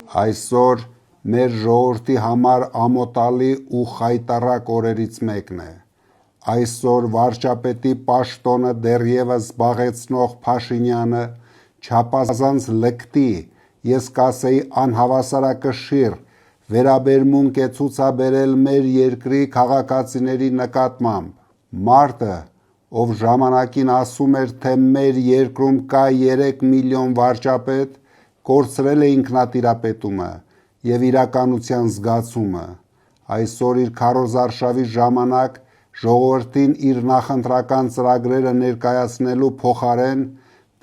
Այսօր մեր ժողովրդի համար ամոթալի ու խայտառակ օրերից մեկն է։ Այսօր վարչապետի պաշտոնը դեռևս զբաղեցնող Փաշինյանը չափազանց լկտի, ես կասեի անհավասարակշիռ վերաբերմունք է ցուցաբերել մեր երկրի քաղաքացիների նկատմամբ։ Մարդը, ով ժամանակին ասում էր, թե մեր երկրում կա 3 միլիոն վարչապետ, կորցրել է ինքնատիրապետումը և իրականության զգացումը։ Այսօր իր քարոզարշավի ժամանակ ժողովրդին իր նախընտրական ծրագրերը ներկայացնելու փոխարեն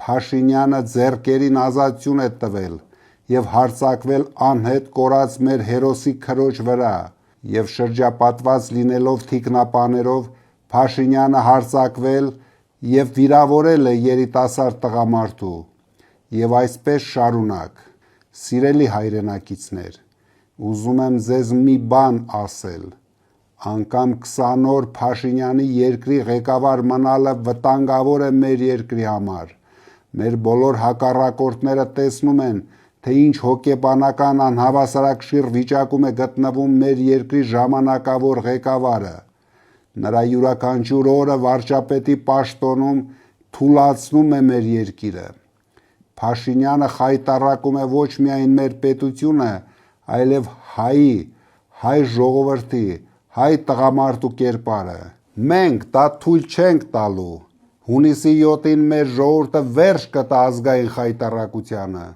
Փաշինյանը ձեռքերին ազատություն է տվել և հարձակվել անհետ կորած մեր հերոսի քրոջ վրա, և շրջապատված լինելով թիկնապաներով Փաշինյանը հարձակվել և վիրավորել է երիտասարդ տղամարդու։ Եվ այսպես շարունակ։ Սիրելի հայրենակիցներ, ուզում եմ ձեզ մի բան ասել. անգամ 20 օր Փաշինյանի երկրի ղեկավար մնալը վտանգավոր է մեր երկրի համար։ Մեր բոլոր հակառակորդները տեսնում են, թե ինչ հոգեբանական անհավասարակշիռ վիճակում է գտնվում մեր երկրի ժամանակավոր ղեկավարը։ Նրա յուրաքանչյուր օրը վարչապետի պաշտոնում թուլացնում է մեր երկիրը։ Փաշինյանը խայտառակում է ոչ միայն մեր պետությունը, այլև հայ ժողովրդի, հայ տղամարդու կերպարը։ Մենք դա թույլ չենք տալու։ Հունիսի 7-ին մեր ժողովուրդը վերջ կտա ազգային խայտառակությանը։